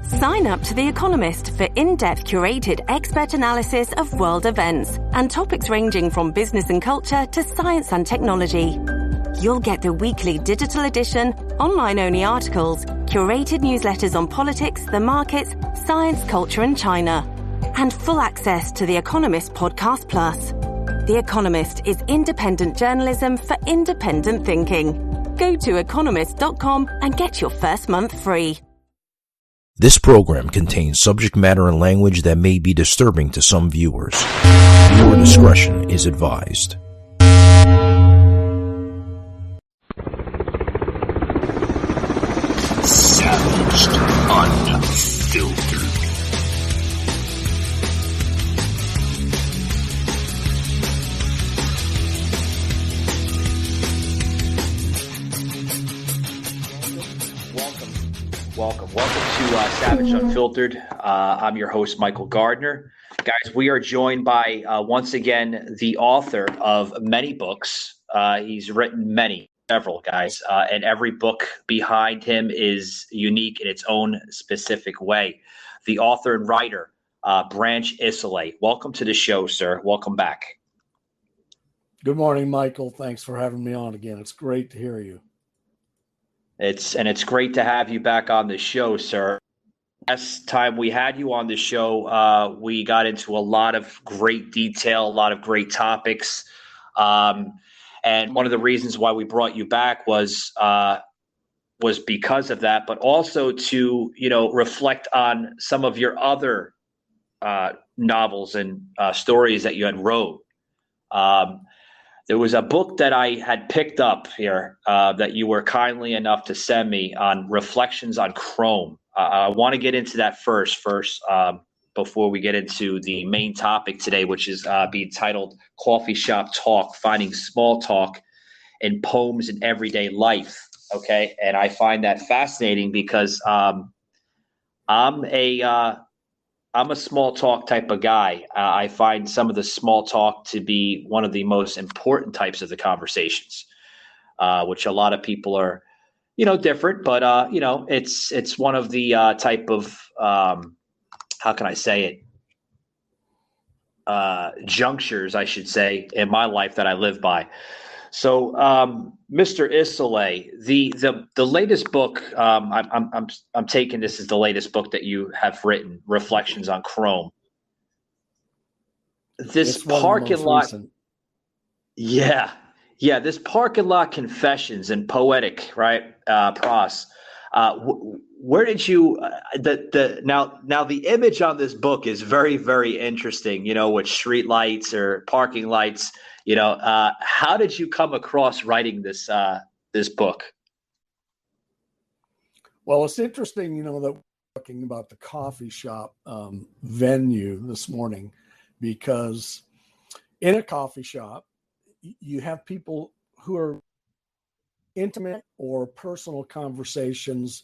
Sign up to The Economist for in-depth curated expert analysis of world events and topics ranging from business and culture to science and technology. You'll get the weekly digital edition, online-only articles, curated newsletters on politics, the markets, science, culture and China, and full access to The Economist Podcast Plus. The Economist is independent journalism for independent thinking. Go to economist.com and get your first month free. This program contains subject matter and language that may be disturbing to some viewers. Viewer discretion is advised. Savaged, unfiltered. Welcome to Savage Unfiltered. I'm your host, Michael Gardner. Guys, we are joined by, once again, the author of many books. He's written several, guys, and every book behind him is unique in its own specific way. The author and writer, Branch Isole. Welcome to the show, sir. Welcome back. Good morning, Michael. Thanks for having me on again. It's great to hear you. It's great to have you back on the show, sir. Last time we had you on the show, we got into a lot of great detail, a lot of great topics. And one of the reasons why we brought you back was because of that, but also to, reflect on some of your other novels and stories that you had wrote. There was a book that I had picked up here that you were kindly enough to send me on Reflections on Chrome. I want to get into that first before we get into the main topic today, which is being titled Coffee Shop Talk, Finding Small Talk in Poems in Everyday Life. Okay. And I find that fascinating because I'm a small talk type of guy. I find some of the small talk to be one of the most important types of the conversations, which a lot of people are, different, but, it's one of the type of, how can I say it? Junctures, I should say, in my life that I live by. So, Mr. Isole, the latest book, I'm taking this as the latest book that you have written, Reflections on Chrome. This parking lot, this parking lot confessions and poetic, right, prose. Where did you now the image on this book is very, very interesting, with street lights or parking lights. How did you come across writing this book? Well, it's interesting, that we're talking about the coffee shop venue this morning, because in a coffee shop, you have people who are intimate or personal conversations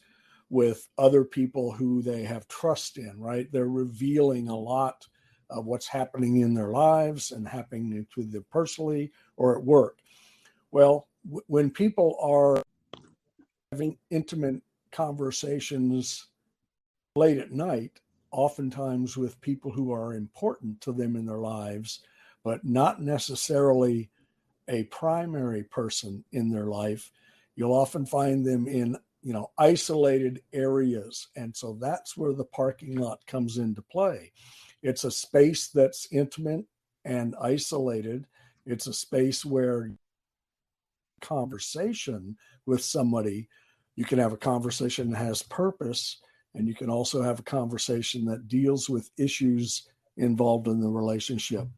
with other people who they have trust in, right? They're revealing a lot of what's happening in their lives and happening to them personally or at work. Well, when people are having intimate conversations late at night, oftentimes with people who are important to them in their lives, but not necessarily a primary person in their life, you'll often find them in, isolated areas. And so that's where the parking lot comes into play. It's a space that's intimate and isolated. It's a space where conversation with somebody, you can have a conversation that has purpose, and you can also have a conversation that deals with issues involved in the relationship.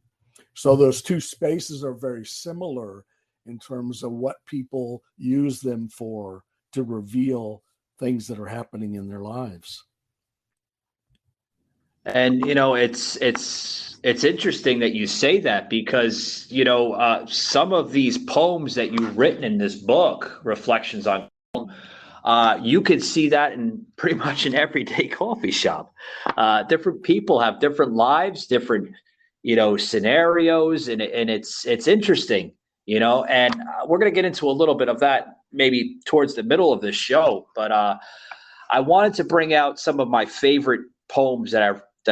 So those two spaces are very similar in terms of what people use them for, to reveal things that are happening in their lives. And, it's interesting that you say that, because, some of these poems that you've written in this book, Reflections on Chrome, you could see that in pretty much an everyday coffee shop. Different people have different lives, different, scenarios, and it's interesting, and we're going to get into a little bit of that maybe towards the middle of this show. But I wanted to bring out some of my favorite poems that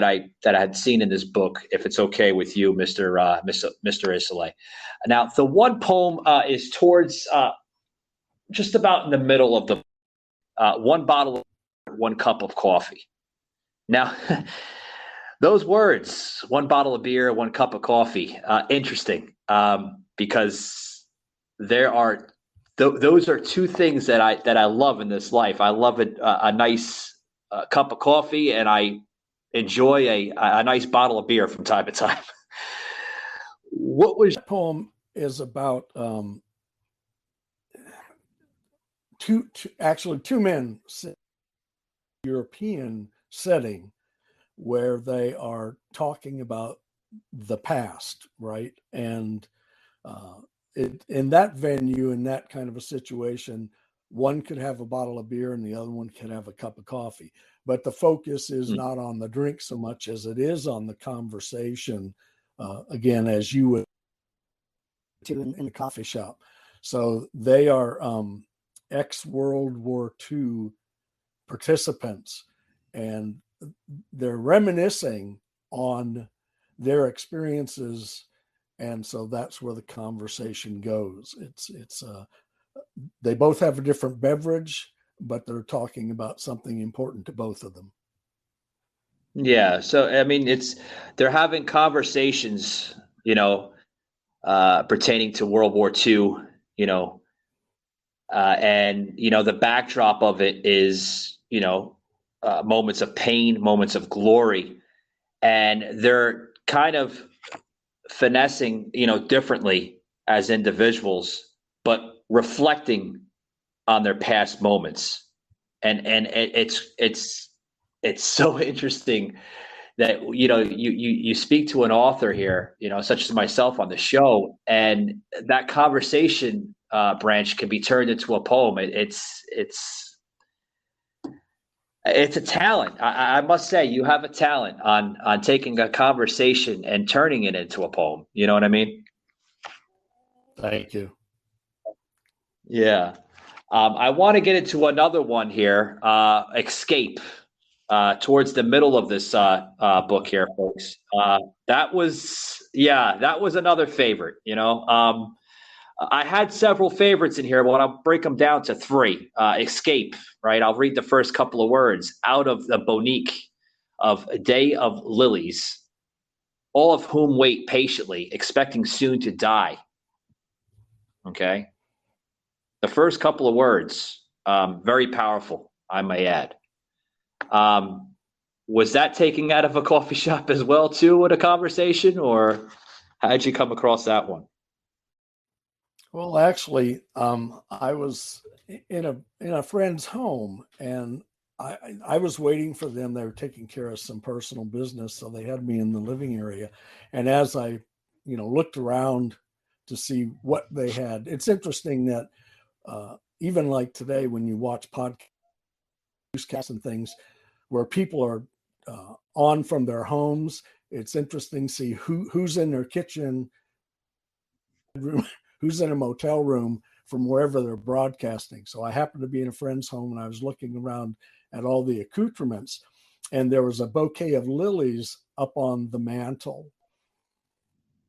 I had seen in this book, if it's okay with you, Mr. Isole. Now, the one poem is towards just about in the middle of the one bottle of one cup of coffee. Now, those words, one bottle of beer, one cup of coffee, interesting, because there are those are two things that I love in this life. I love a nice cup of coffee, and I enjoy a nice bottle of beer from time to time. What was that poem is about? Two men in a European setting where they are talking about the past, right? And in that venue, in that kind of a situation, one could have a bottle of beer and the other one could have a cup of coffee. But the focus is not on the drink so much as it is on the conversation, again, as you would in a coffee shop. So they are ex-World War II participants, and they're reminiscing on their experiences, and so that's where the conversation goes. It's they both have a different beverage, but they're talking about something important to both of them. Yeah, so I mean, they're having conversations, pertaining to World War II, and the backdrop of it is, moments of pain, moments of glory, and they're kind of finessing, differently as individuals, but reflecting on their past moments, and it's so interesting that you speak to an author here, such as myself on the show, and that conversation branch can be turned into a poem. It's a talent. I must say, you have a talent on taking a conversation and turning it into a poem. You know what I mean? Thank you. Yeah. I want to get into another one here. Escape. Towards the middle of this book here, folks. That was another favorite. I had several favorites in here, but I'll break them down to three. Escape, right? I'll read the first couple of words. Out of the Bonique of a day of lilies, all of whom wait patiently, expecting soon to die. Okay. The first couple of words, very powerful, I may add. Was that taken out of a coffee shop as well, too, with a conversation, or how did you come across that one? Well, actually, I was in a friend's home, and I was waiting for them. They were taking care of some personal business, so they had me in the living area. And as I, looked around to see what they had, it's interesting that even like today, when you watch podcasts and things where people are on from their homes, it's interesting to see who's in their kitchen room, who's in a motel room from wherever they're broadcasting. So I happened to be in a friend's home, and I was looking around at all the accoutrements, and there was a bouquet of lilies up on the mantle.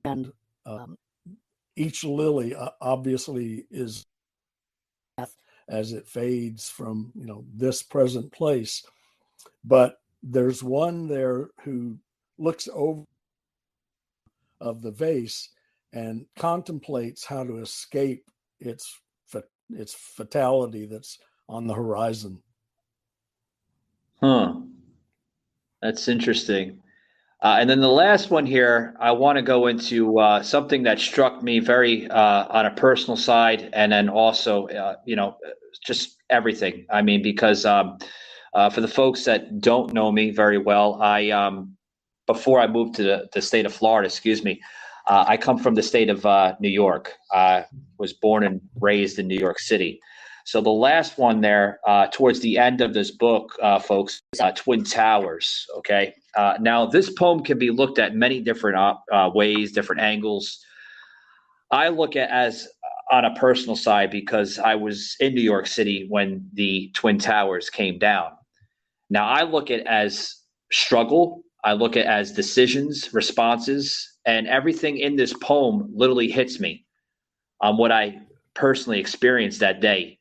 And each lily obviously is as it fades from, this present place. But there's one there who looks over of the vase and contemplates how to escape its fatality that's on the horizon. That's interesting. And then the last one here, I want to go into something that struck me very on a personal side, and then also, just everything. I mean, because for the folks that don't know me very well, before I moved to the state of Florida, I come from the state of New York. I was born and raised in New York City. So the last one there, towards the end of this book, folks, Twin Towers. Okay. Now, this poem can be looked at many different ways, different angles. I look at as on a personal side because I was in New York City when the Twin Towers came down. Now I look at it as struggle. I look at it as decisions, responses, and everything in this poem literally hits me on what I personally experienced that day,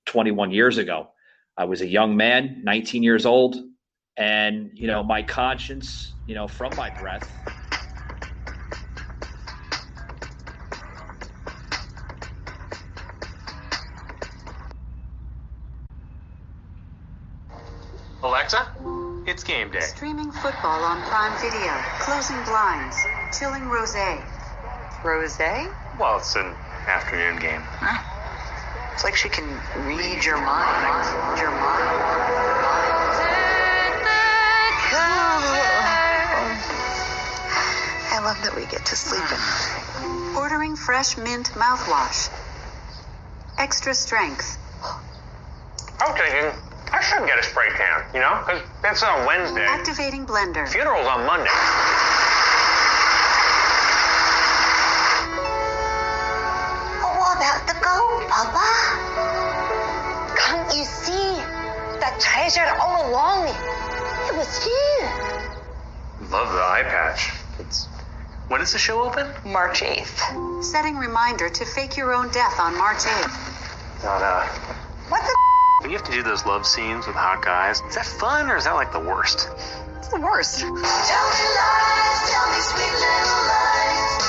21 years ago. I was a young man, 19 years old, and, my conscience, from my breath. Alexa, it's game day. Streaming football on Prime Video. Closing blinds. Chilling rosé. Rosé? Well, it's an afternoon game. It's like she can read your mind. Your mind. I love that we get to sleep at night. Ordering fresh mint mouthwash. Extra strength. I'm thinking I should get a spray tan, because that's on Wednesday. Activating blender. Funeral's on Monday. What about the gold, Papa? Can't you see? The treasure all along. It was here. Love the eye patch. When does the show open? March 8th. Setting reminder to fake your own death on March 8th. What the? Do you have to do those love scenes with hot guys? Is that fun or is that like the worst? It's the worst. Tell me lies, tell me sweet little lies.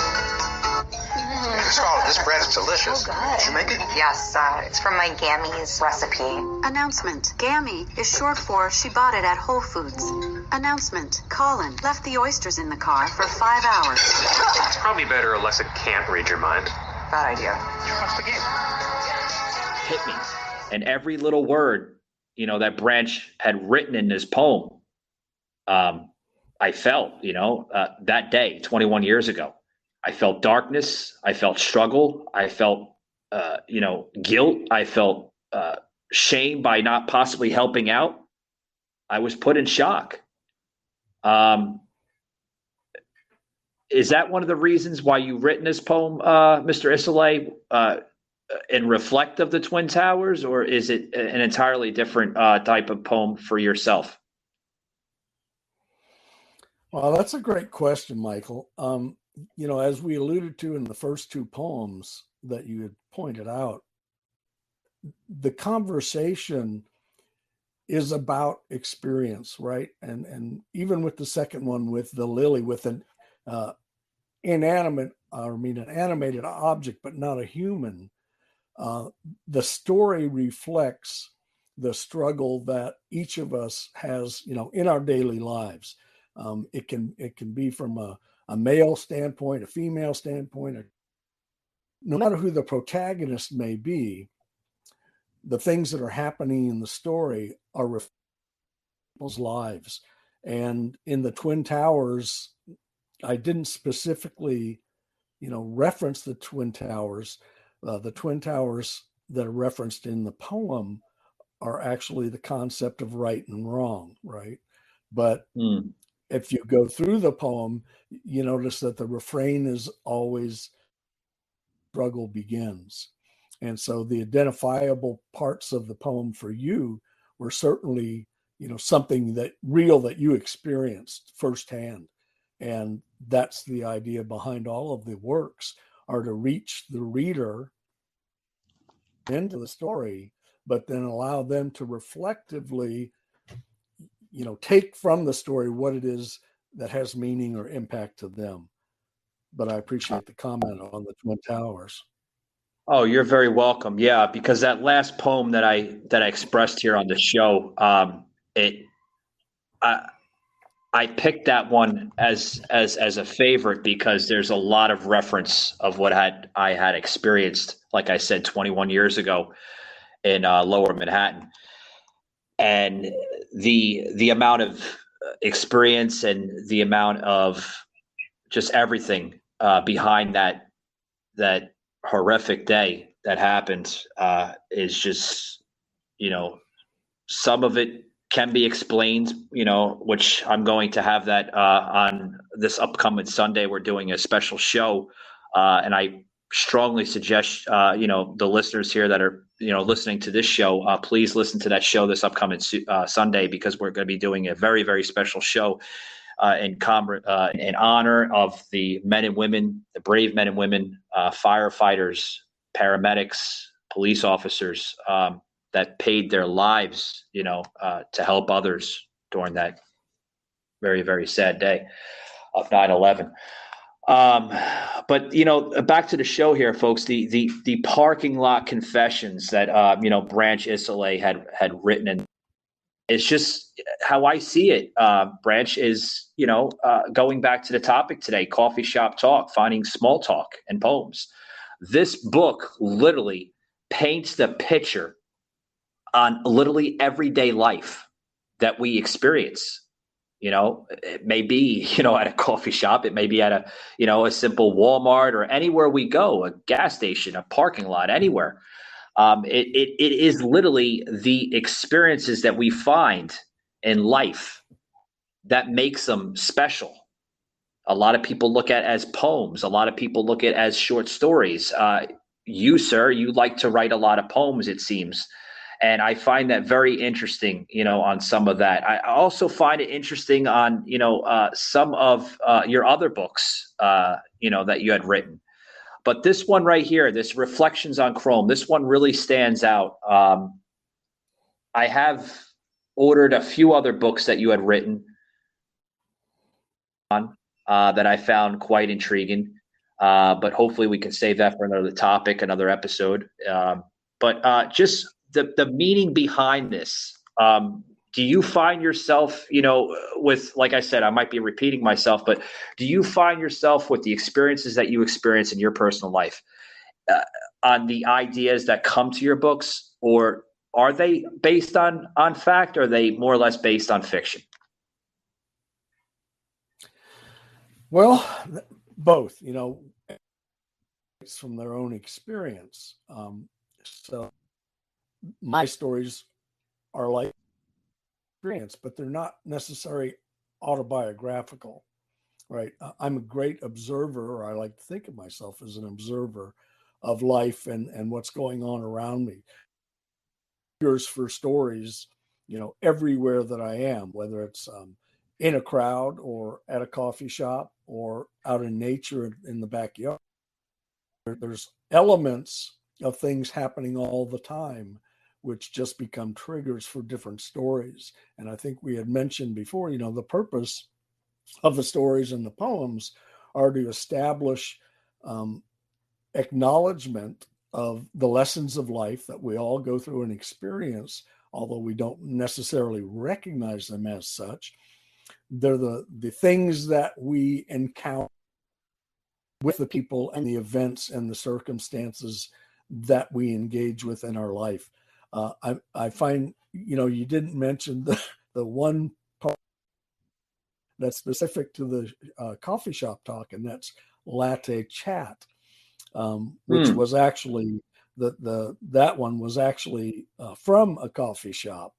Charlotte, this bread is delicious. Oh, good. Did you make it? Yes, it's from my Gammy's recipe. Announcement. Gammy is short for she bought it at Whole Foods. Announcement. Colin left the oysters in the car for 5 hours. It's probably better Alexa can't read your mind. Bad idea. Watch the game. Hit me. And every little word, that Branch had written in this poem, I felt, that day, 21 years ago. I felt darkness. I felt struggle. I felt, guilt. I felt shame by not possibly helping out. I was put in shock. Is that one of the reasons why you've written this poem, Mr. Isole, in reflect of the Twin Towers, or is it an entirely different type of poem for yourself? Well, that's a great question, Michael. As we alluded to in the first two poems that you had pointed out, the conversation is about experience, right? And even with the second one, with the lily, with an an animated object, but not a human, the story reflects the struggle that each of us has, in our daily lives. It can be from a male standpoint, a female standpoint, no matter who the protagonist may be. The things that are happening in the story are people's lives. And in the Twin Towers, I didn't specifically, reference the Twin Towers. The Twin Towers that are referenced in the poem are actually the concept of right and wrong, right? But if you go through the poem, you notice that the refrain is always struggle begins. And so the identifiable parts of the poem for you were certainly, something that you experienced firsthand. And that's the idea behind all of the works, are to reach the reader into the story, but then allow them to reflectively, take from the story what it is that has meaning or impact to them. But I appreciate the comment on the Twin Towers. Oh, you're very welcome. Yeah, because that last poem that I expressed here on the show, I picked that one as a favorite because there's a lot of reference of what I had experienced, like I said, 21 years ago in Lower Manhattan, and the amount of experience and the amount of just everything behind that horrific day that happened is just, some of it can be explained, which I'm going to have that on this upcoming Sunday. We're doing a special show, and I strongly suggest, the listeners here that are listening to this show, please listen to that show this upcoming Sunday, because we're going to be doing a very, very special show in honor of the men and women, the brave men and women, firefighters, paramedics, police officers that paid their lives, to help others during that very, very sad day of 9/11. But back to the show here, folks. The parking lot confessions that Branch Isole had written, and it's just how I see it. Branch is going back to the topic today: coffee shop talk, finding small talk and poems. This book literally paints the picture on literally everyday life that we experience. It may be, at a coffee shop. It may be at a simple Walmart, or anywhere we go, a gas station, a parking lot, anywhere. It is literally the experiences that we find in life that makes them special. A lot of people look at as poems. A lot of people look at as short stories. You, sir, you like to write a lot of poems, it seems. And I find that very interesting, on some of that. I also find it interesting on, some of your other books, that you had written. But this one right here, this Reflections on Chrome, this one really stands out. I have ordered a few other books that you had written on that I found quite intriguing. But hopefully we can save that for another topic, another episode. But just the meaning behind this, do you find yourself, with, like I said, I might be repeating myself, but do you find yourself with the experiences that you experience in your personal life on the ideas that come to your books, or are they based on fact, or are they more or less based on fiction? Well, both, it's from their own experience. So my stories are like experience, but they're not necessarily autobiographical, right? I'm a great observer, or I like to think of myself as an observer of life and what's going on around me. Here's for stories, everywhere that I am, whether it's in a crowd, or at a coffee shop, or out in nature in the backyard. There's elements of things happening all the time, which just become triggers for different stories. And I think we had mentioned before, the purpose of the stories and the poems are to establish acknowledgement of the lessons of life that we all go through and experience, although we don't necessarily recognize them as such. They're the things that we encounter with the people and the events and the circumstances that we engage with in our life. I find, you didn't mention the one part that's specific to the coffee shop talk, and that's latte chat, which was actually that one was actually from a coffee shop.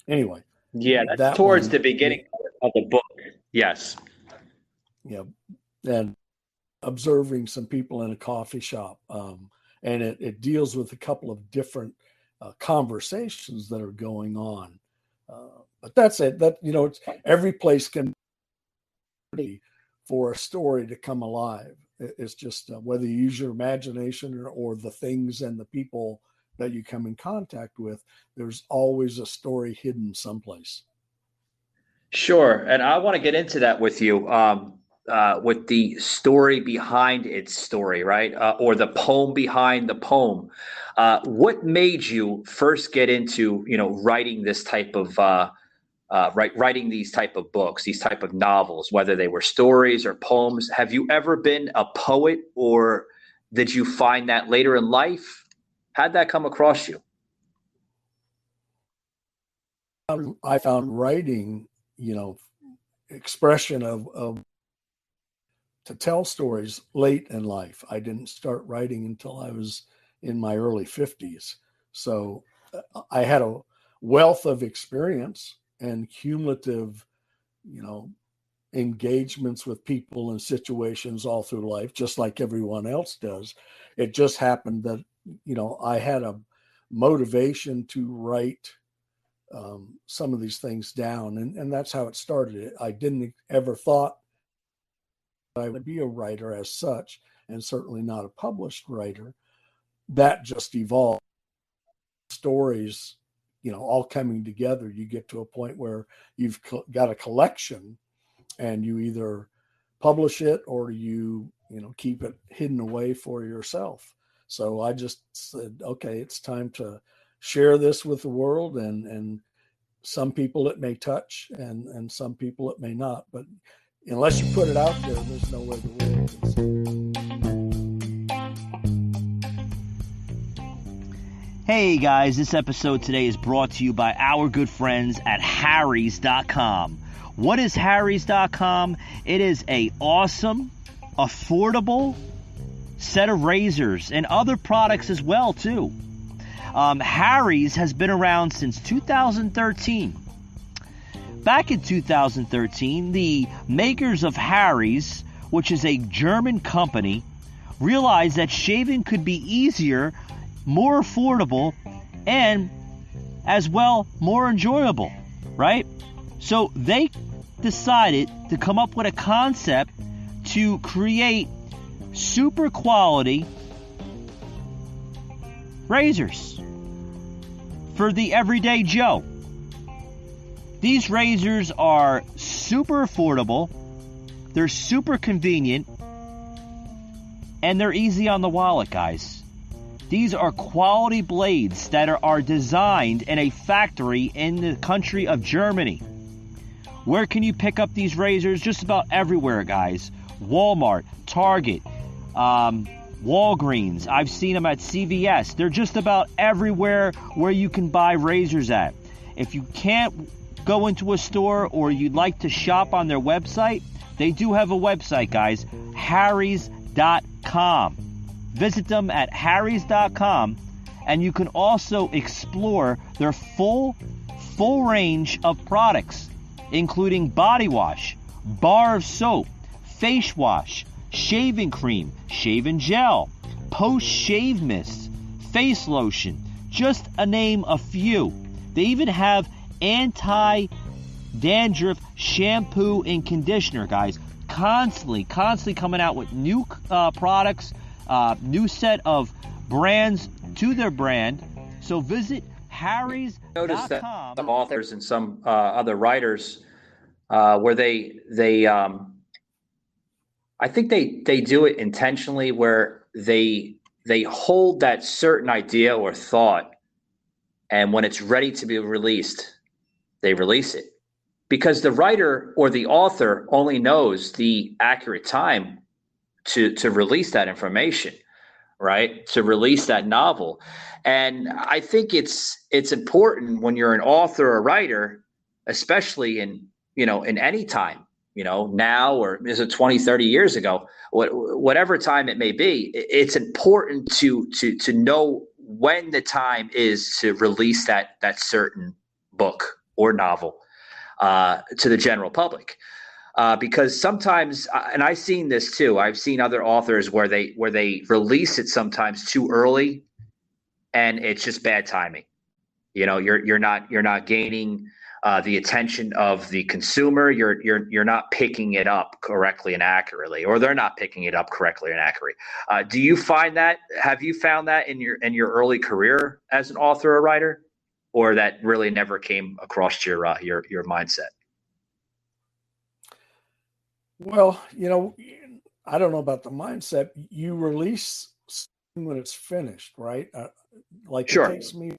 Anyway. Yeah, that's towards the beginning of the book. Yes. Yeah, and observing some people in a coffee shop, and it deals with a couple of different conversations that are going on. But that's it. That it's, every place can be for a story to come alive. It's just whether you use your imagination or the things and the people that you come in contact with, there's always a story hidden someplace. Sure. And I want to get into that with you, with the story behind its story, right? Or the poem behind the poem. What made you first get into, writing this type of, writing these type of books, these type of novels, whether they were stories or poems? Have you ever been a poet, or did you find that later in life? How'd that come across you? I found writing, expression of to tell stories late in life. I didn't start writing until I was in my early 50s. So I had a wealth of experience and cumulative, engagements with people and situations all through life, just like everyone else does. It just happened that, I had a motivation to write some of these things down, and that's how it started. I didn't ever thought I would be a writer as such, and certainly not a published writer. That just evolved. Stories, all coming together, you get to a point where you've got a collection, and you either publish it or you keep it hidden away for yourself. So I just said, okay, it's time to share this with the world, and some people it may touch, and some people it may not. But unless you put it out there, there's no way the world can see. Hey guys, this episode today is brought to you by our good friends at Harry's.com. What is Harry's.com? It is an awesome, affordable set of razors and other products as well too. Harry's has been around since 2013. Back in 2013, the makers of Harry's, which is a German company, realized that shaving could be easier, more affordable, and as well more enjoyable, right? So they decided to come up with a concept to create super quality razors for the everyday Joe. These razors are super affordable, they're super convenient, and they're easy on the wallet, guys. These are quality blades that are designed in a factory in the country of Germany. Where can you pick up these razors? Just about everywhere, guys. Walmart, Target, Walgreens. I've seen them at CVS. They're just about everywhere where you can buy razors at. If you can't go into a store or you'd like to shop on their website, they do have a website, guys. Harrys.com. Visit them at Harrys.com, and you can also explore their full range of products, including body wash, bar of soap, face wash, shaving cream, shaving gel, post-shave mist, face lotion, just to name a few. They even have anti-dandruff shampoo and conditioner, guys. Constantly coming out with new products, new set of brands to their brand. So visit Harrys.com. Notice that some authors and some other writers, where they I think they do it intentionally, where they hold that certain idea or thought, and when it's ready to be released, they release it, because the writer or the author only knows the accurate time to release that information, right? To release that novel. And I think it's important when you're an author or writer, especially in any time, now, or is it 20, 30 years ago, whatever time it may be, it's important to know when the time is to release that certain book or novel to the general public. Because sometimes, and I've seen this too, I've seen other authors where they release it sometimes too early, and it's just bad timing. You're not gaining the attention of the consumer. You're not picking it up correctly and accurately, or they're not picking it up correctly and accurately. Do you find that? Have you found that in your early career as an author or writer, or that really never came across your mindset? Well, I don't know about the mindset. You release when it's finished, right? Sure. It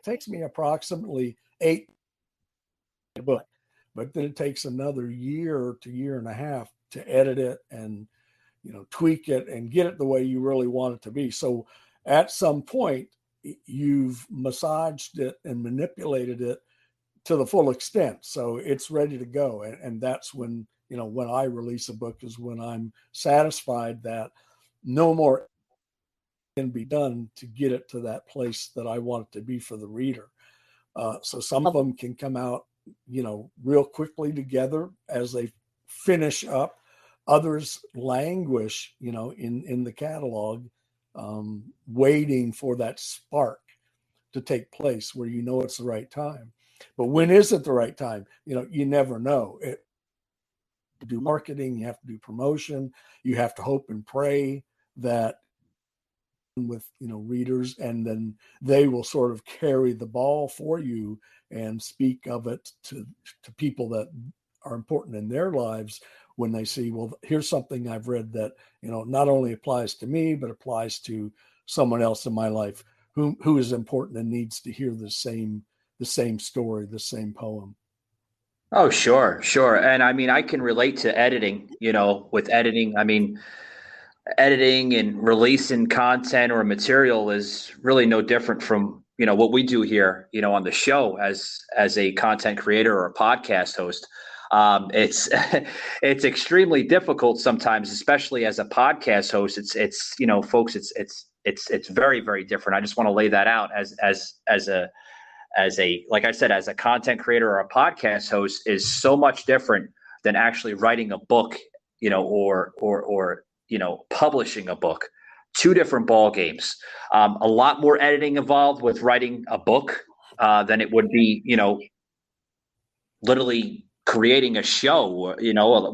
takes me approximately 8 book, but then it takes another year to year and a half to edit it and tweak it and get it the way you really want it to be. So at some point, you've massaged it and manipulated it to the full extent, so it's ready to go. And that's when when I release a book, is when I'm satisfied that no more can be done to get it to that place that I want it to be for the reader. So some of them can come out, real quickly together as they finish up. Others languish, in the catalog waiting for that spark to take place where you know it's the right time. But when is it the right time? You never know. To do marketing, you have to do promotion, you have to hope and pray that with readers, and then they will sort of carry the ball for you and speak of it to people that are important in their lives when they see, well, here's something I've read that not only applies to me but applies to someone else in my life who is important and needs to hear the same story, the same poem. Oh, sure. And I mean, I can relate to editing, with editing. I mean, editing and releasing content or material is really no different from, what we do here, on the show as a content creator or a podcast host. It's it's extremely difficult sometimes, especially as a podcast host. It's folks, it's very, very different. I just want to lay that out as a like I said, as a content creator or a podcast host is so much different than actually writing a book, or publishing a book. Two different ball games. A lot more editing involved with writing a book than it would be, literally creating a show,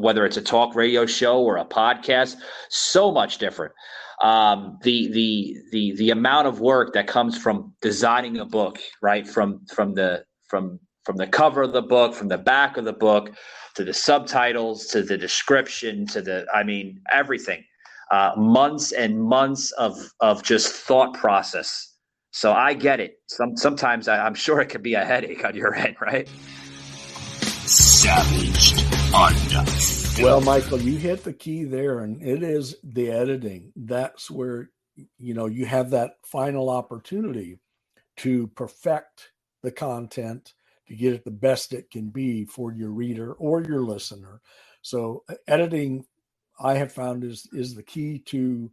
whether it's a talk radio show or a podcast. So much different. The amount of work that comes from designing a book, right? From the cover of the book, from the back of the book, to the subtitles, to the description, everything. Months and months of just thought process. So I get it. Sometimes I'm sure it could be a headache on your end, right? Savaged Unfiltered. Well, Michael, you hit the key there, and it is the editing. That's where you have that final opportunity to perfect the content, to get it the best it can be for your reader or your listener. So editing, I have found, is the key to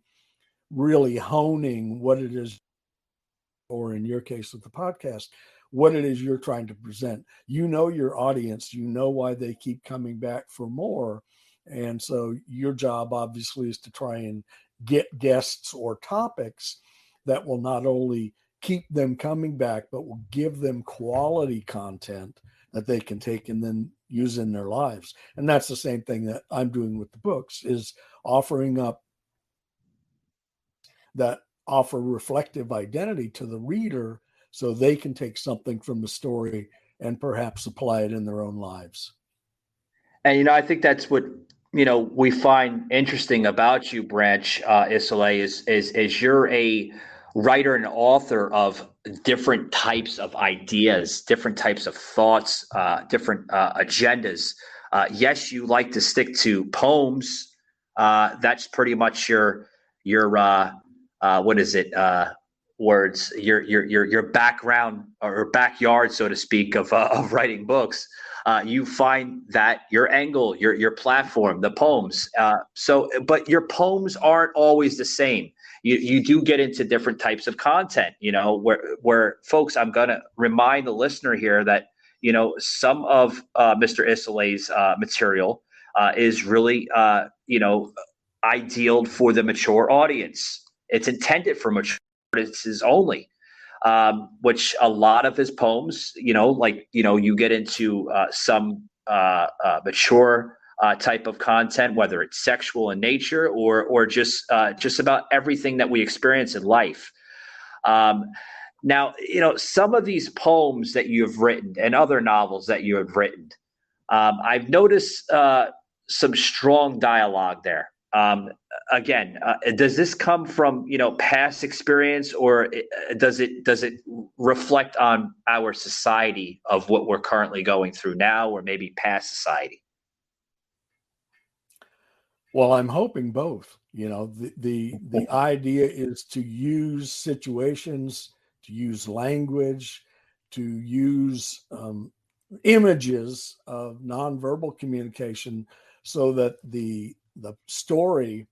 really honing what it is, or in your case with the podcast, what it is you're trying to present. Your audience, why they keep coming back for more. And so your job obviously is to try and get guests or topics that will not only keep them coming back, but will give them quality content that they can take and then use in their lives. And that's the same thing that I'm doing with the books, is offering up that offer reflective identity to the reader so they can take something from the story and perhaps apply it in their own lives. And, I think that's what, we find interesting about you, Branch, Isole, is you're a writer and author of different types of ideas, different types of thoughts, different agendas. Yes, you like to stick to poems. That's pretty much your what is it? Words, your background or backyard, so to speak, of writing books. You find that your angle, your platform, the poems. But your poems aren't always the same. You do get into different types of content. Where folks, I'm gonna remind the listener here that some of Mr. Isole's material is really ideal for the mature audience. It's intended for mature audiences only, which a lot of his poems, you get into some mature type of content, whether it's sexual in nature or just about everything that we experience in life. Now, some of these poems that you have written and other novels that you have written, I've noticed some strong dialogue there. Again, does this come from past experience, or does it reflect on our society of what we're currently going through now, or maybe past society? Well, I'm hoping both. The idea is to use situations, to use language, to use images of nonverbal communication, so that the story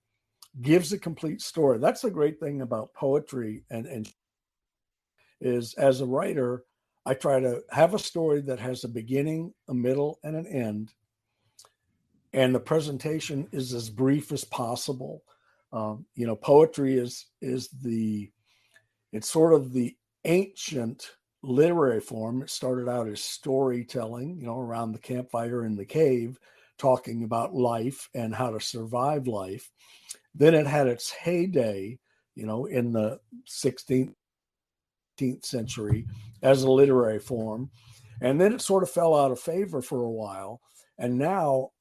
gives a complete story. That's the great thing about poetry, and is, as a writer, I try to have a story that has a beginning, a middle, and an end, and the presentation is as brief as possible. Poetry is it's sort of the ancient literary form. It started out as storytelling, around the campfire in the cave, talking about life and how to survive life. Then it had its heyday, in the 16th century as a literary form. And then it sort of fell out of favor for a while. And now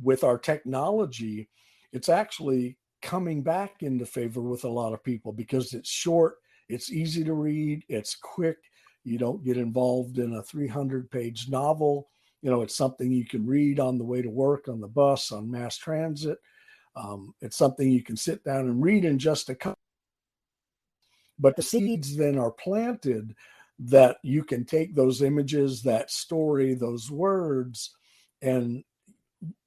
with our technology, it's actually coming back into favor with a lot of people because it's short, it's easy to read, it's quick. You don't get involved in a 300-page novel. It's something you can read on the way to work, on the bus, on mass transit. It's something you can sit down and read in just a couple. But the seeds then are planted that you can take those images, that story, those words, and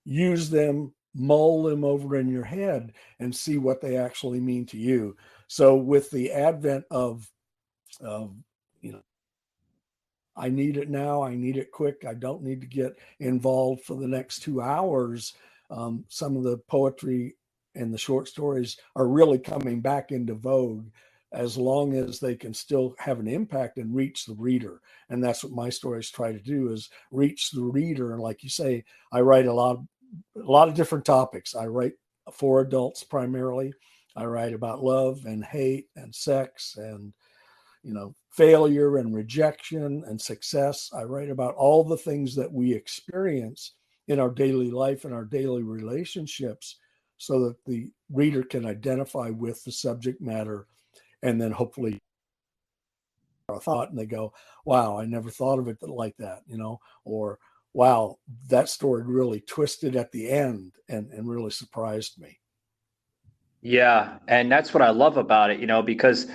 use them, mull them over in your head and see what they actually mean to you. So with the advent of I need it now, I need it quick, I don't need to get involved for the next 2 hours, some of the poetry and the short stories are really coming back into vogue, as long as they can still have an impact and reach the reader. And that's what my stories try to do, is reach the reader. And like you say, I write a lot of different topics. I write for adults primarily. I write about love and hate and sex and failure and rejection and success. I write about all the things that we experience in our daily life and our daily relationships, so that the reader can identify with the subject matter, and then hopefully a thought and they go, wow, I never thought of it like that, or wow, that story really twisted at the end and really surprised me. Yeah, and that's what I love about it, because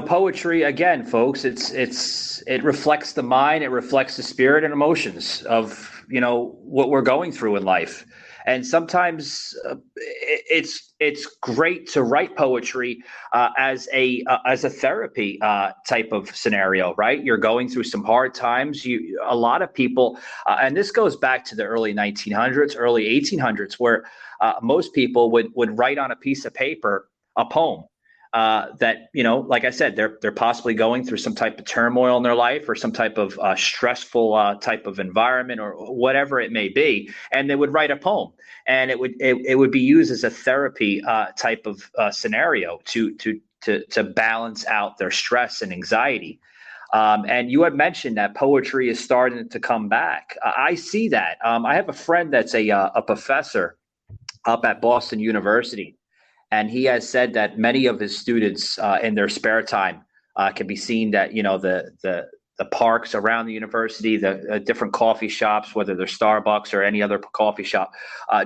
poetry, again, folks, it reflects the mind, it reflects the spirit and emotions of what we're going through in life. And sometimes it's great to write poetry as a therapy type of scenario, right? You're going through some hard times. A lot of people, and this goes back to the early 1900s, early 1800s, where most people would write on a piece of paper a poem. That, like I said, they're possibly going through some type of turmoil in their life, or some type of stressful type of environment, or whatever it may be, and they would write a poem, and it would be used as a therapy type of scenario to balance out their stress and anxiety. And you had mentioned that poetry is starting to come back. I see that. I have a friend that's a professor up at Boston University. And he has said that many of his students in their spare time can be seen that, the parks around the university, the different coffee shops, whether they're Starbucks or any other coffee shop,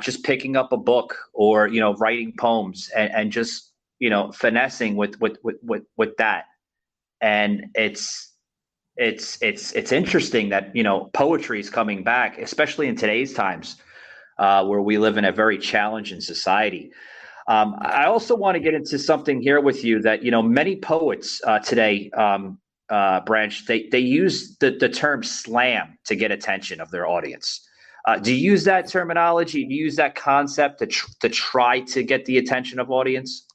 just picking up a book, or, writing poems, and just, finessing with that. And it's interesting that, poetry is coming back, especially in today's times, where we live in a very challenging society. I also want to get into something here with you that, many poets today, Branch, they use the term slam to get attention of their audience. Do you use that terminology? Do you use that concept to try to get the attention of audience?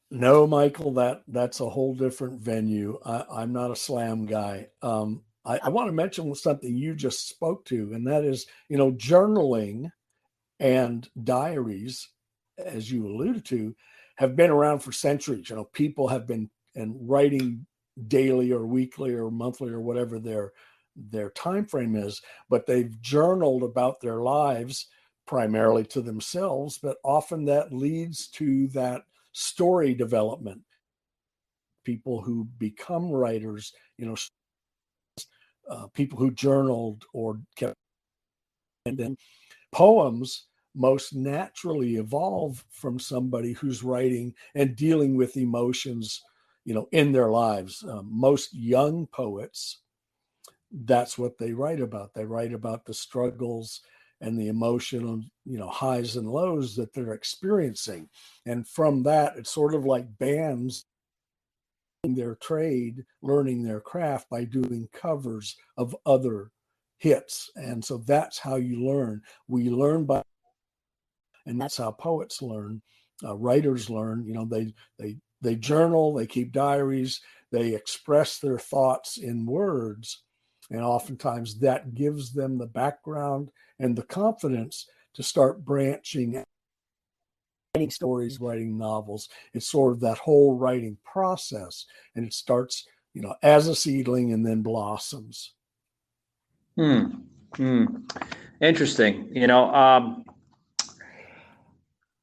No, Michael, that's a whole different venue. I'm not a slam guy. I want to mention something you just spoke to, and that is, journaling and diaries, as you alluded to, have been around for centuries. People have been writing daily or weekly or monthly or whatever their time frame is, but they've journaled about their lives primarily to themselves, but often that leads to that story development. People who become writers, people who journaled or kept, and then poems most naturally evolve from somebody who's writing and dealing with emotions, in their lives. Most young poets, that's what they write about. They write about the struggles and the emotional, highs and lows that they're experiencing. And from that, it's sort of like bands their trade, learning their craft by doing covers of other hits. And so that's how you learn. We learn by And that's how poets learn, writers learn. They journal, they keep diaries, they express their thoughts in words, and oftentimes that gives them the background and the confidence to start branching, writing stories, writing novels. It's sort of that whole writing process, and it starts, as a seedling and then blossoms. Interesting.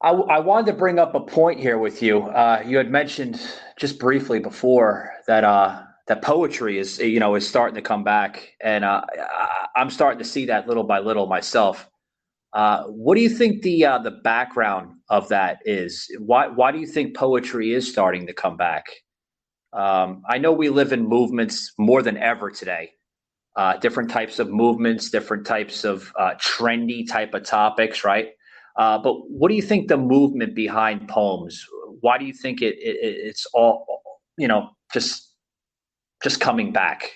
I wanted to bring up a point here with you. You had mentioned just briefly before that poetry is starting to come back, and I'm starting to see that little by little myself. What do you think the background of that is? Why do you think poetry is starting to come back? I know we live in movements more than ever today. Different types of movements, different types of trendy type of topics, right? But what do you think the movement behind poems? Why do you think it's all just coming back?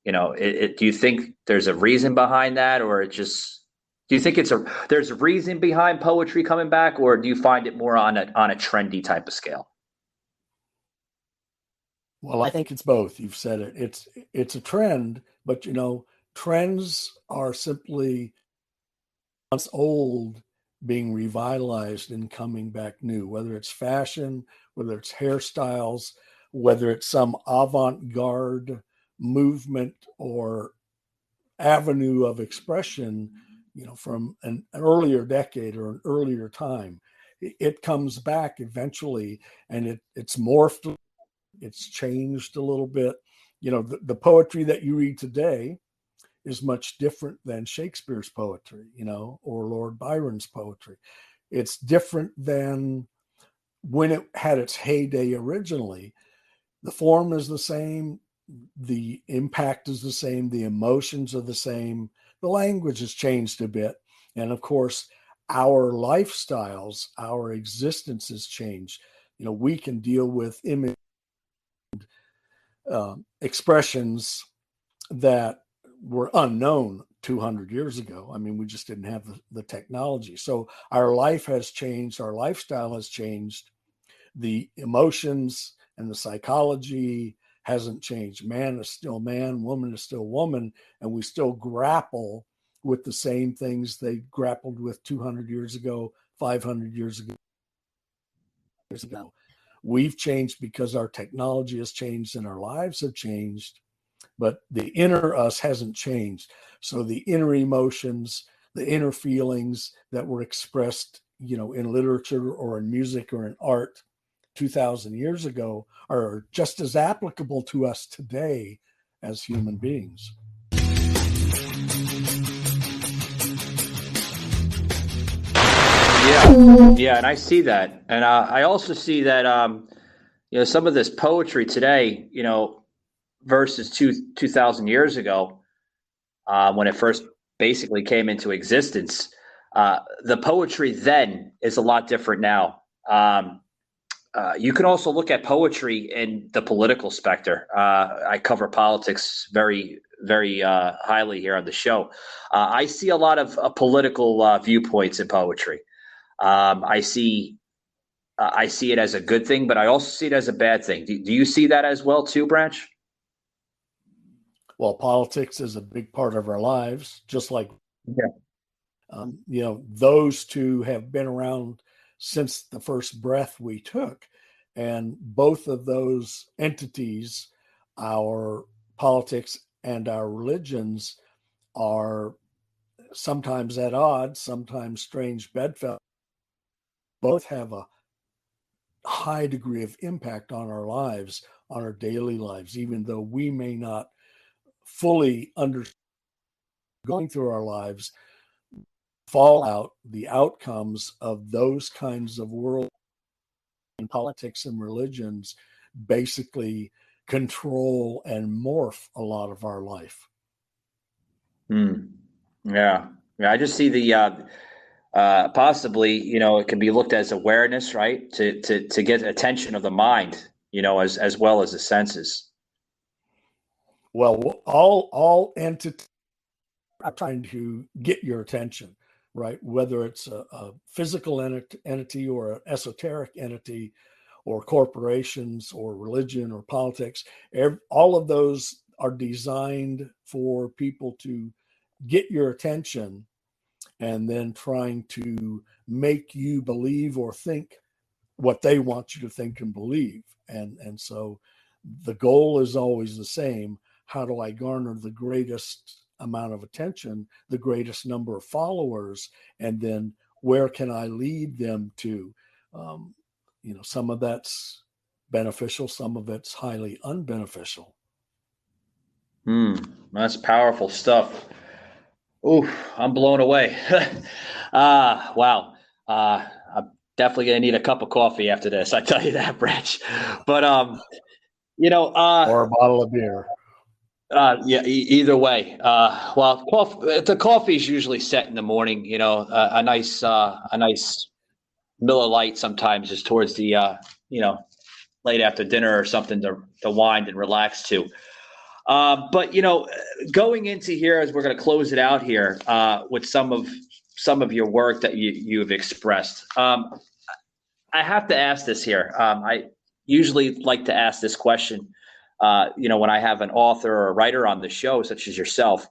Do you think there's a reason behind that, or do you think there's a reason behind poetry coming back, or do you find it more on a trendy type of scale? Well, I think it's both. You've said it. It's a trend, but trends are simply once old being revitalized and coming back new, whether it's fashion, whether it's hairstyles, whether it's some avant-garde movement or avenue of expression, from an earlier decade or an earlier time. It comes back eventually, and it's morphed, it's changed a little bit. The poetry that you read today is much different than Shakespeare's poetry, or Lord Byron's poetry. It's different than when it had its heyday originally. The form is the same, the impact is the same, the emotions are the same, the language has changed a bit, and of course our lifestyles, our existence has changed. We can deal with image expressions that were unknown 200 years ago. I mean, we just didn't have the technology. So our life has changed, our lifestyle has changed, the emotions and the psychology hasn't changed. Man is still man, woman is still woman, and we still grapple with the same things they grappled with 200 years ago, 500 years ago. We've changed because our technology has changed and our lives have changed, but the inner us hasn't changed. So the inner emotions, the inner feelings that were expressed, in literature or in music or in art 2,000 years ago are just as applicable to us today as human beings. Yeah, and I see that, and I also see that some of this poetry today, versus 2,000 years ago, when it first basically came into existence. The poetry then is a lot different now. You can also look at poetry in the political specter. I cover politics very, very highly here on the show. I see a lot of political viewpoints in poetry. I see it as a good thing, but I also see it as a bad thing. Do you see that as well too, Branch? Well, politics is a big part of our lives, just like, those two have been around since the first breath we took. And both of those entities, our politics and our religions, are sometimes at odds, sometimes strange bedfellows. Both have a high degree of impact on our lives, on our daily lives, even though we may not fully understand going through our lives, fallout, the outcomes of those kinds of world and politics and religions basically control and morph a lot of our life. Yeah. I just see the possibly, it can be looked as awareness, right? To get attention of the mind, as well as the senses. Well, all entities are trying to get your attention, right? Whether it's a physical entity or an esoteric entity, or corporations or religion or politics, all of those are designed for people to get your attention and then trying to make you believe or think what they want you to think and believe. And so the goal is always the same. How do I garner the greatest amount of attention, the greatest number of followers, and then where can I lead them to? Some of that's beneficial, some of it's highly unbeneficial. That's powerful stuff. Ooh, I'm blown away. Wow. I'm definitely gonna need a cup of coffee after this. I tell you that, Branch. But or a bottle of beer. Yeah, either way. Well, the coffee is usually set in the morning. A nice Miller Lite sometimes is towards the late after dinner or something to wind and relax to. But going into here as we're going to close it out here with some of your work that you have expressed. I have to ask this here. I usually like to ask this question. When I have an author or a writer on the show, such as yourself,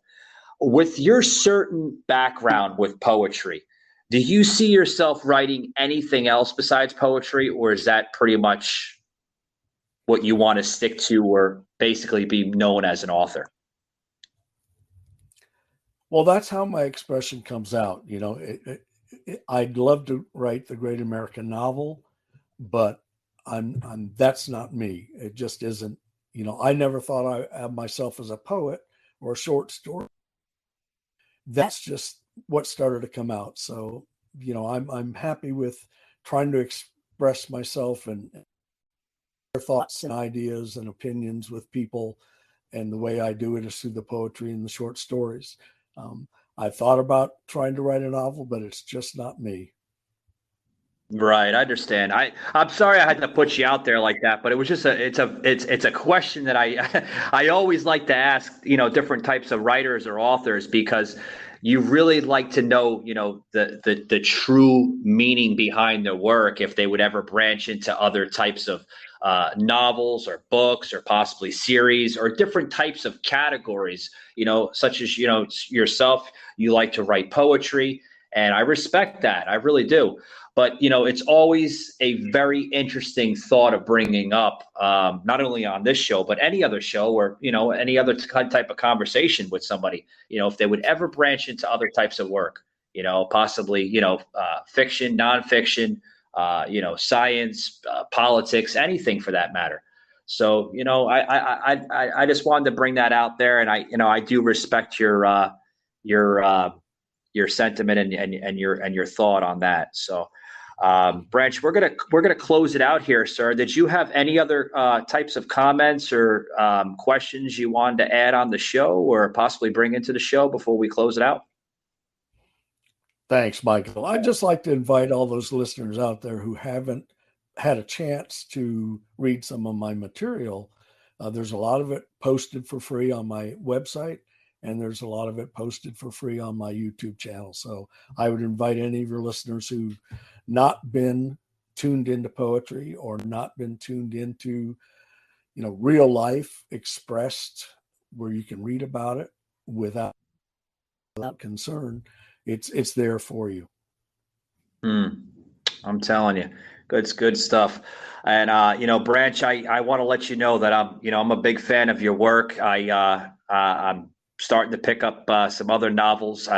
with your certain background with poetry, do you see yourself writing anything else besides poetry, or is that pretty much what you want to stick to, or basically be known as an author? Well, that's how my expression comes out. I'd love to write the great American novel, but that's not me. It just isn't. I never thought I had myself as a poet or a short story. That's just what started to come out. So, I'm happy with trying to express myself and their thoughts and ideas and opinions with people. And the way I do it is through the poetry and the short stories. I thought about trying to write a novel, but it's just not me. Right, I understand. I'm sorry I had to put you out there like that, but it was just it's a question that I always like to ask, different types of writers or authors, because you really like to know, the true meaning behind their work, if they would ever branch into other types of novels or books or possibly series or different types of categories, such as, yourself, you like to write poetry, and I respect that. I really do. But, it's always a very interesting thought of bringing up, not only on this show, but any other show or, any other type of conversation with somebody, if they would ever branch into other types of work, possibly, fiction, nonfiction, science, politics, anything for that matter. So, I just wanted to bring that out there. And I do respect your sentiment and your thought on that. So, Branch, we're gonna close it out here, sir. Did you have any other types of comments or questions you wanted to add on the show or possibly bring into the show before we close it out? Thanks, Michael. I'd just like to invite all those listeners out there who haven't had a chance to read some of my material. There's a lot of it posted for free on my website, and there's a lot of it posted for free on my YouTube channel. So I would invite any of your listeners who've not been tuned into poetry or not been tuned into, real life expressed where you can read about it without concern. It's there for you. I'm telling you, good stuff. And Branch, I want to let you know that I'm a big fan of your work. I'm starting to pick up some other novels.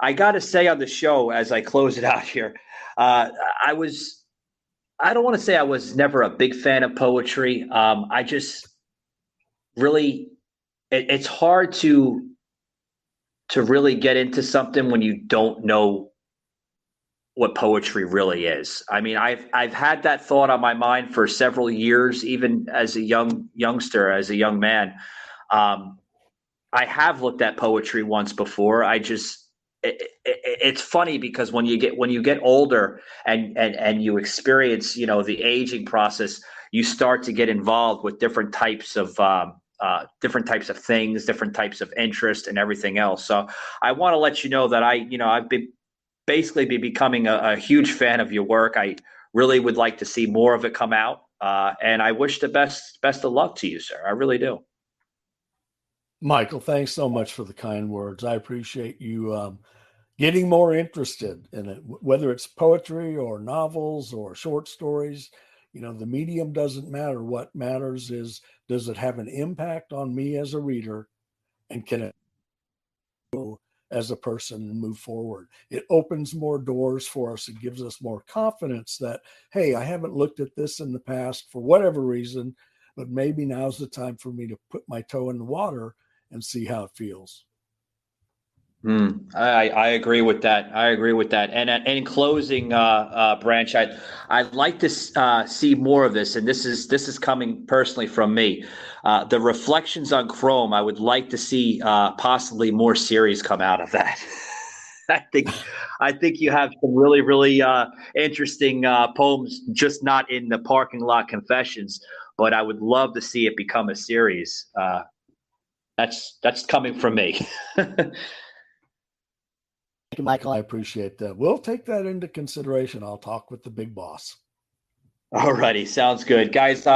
I got to say on the show as I close it out here, I don't want to say I was never a big fan of poetry. I just really, it's hard to really get into something when you don't know what poetry really is. I mean, I've had that thought on my mind for several years, even as a youngster, as a young man. I have looked at poetry once before. It's funny because when you get older and you experience, the aging process, you start to get involved with different types of different types of things, different types of interest, and everything else. So I want to let you know that I've been basically becoming a huge fan of your work. I really would like to see more of it come out, and I wish the best of luck to you, sir. I really do. Michael, thanks so much for the kind words. I appreciate you getting more interested in it, whether it's poetry or novels or short stories. The medium doesn't matter. What matters is, does it have an impact on me as a reader, and can it grow as a person and move forward? It opens more doors for us. It gives us more confidence that, hey, I haven't looked at this in the past for whatever reason, but maybe now's the time for me to put my toe in the water and see how it feels. I agree with that. And in closing, Branch, I'd like to see more of this. And this is coming personally from me. The Reflections on Chrome. I would like to see possibly more series come out of that. I think you have some really, really interesting poems, just not in the Parking Lot Confessions. But I would love to see it become a series. That's coming from me. Thank you, Michael. I appreciate that. We'll take that into consideration. I'll talk with the big boss. All righty. Sounds good. Guys,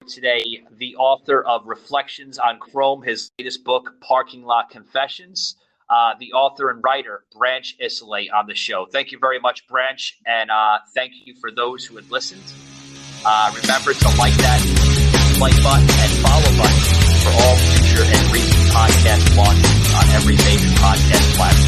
today, the author of Reflections on Chrome, his latest book, Parking Lot Confessions, the author and writer, Branch Isole, on the show. Thank you very much, Branch, and thank you for those who had listened. Remember to like that like button and follow button for all future and recent podcast launches on every major podcast platform.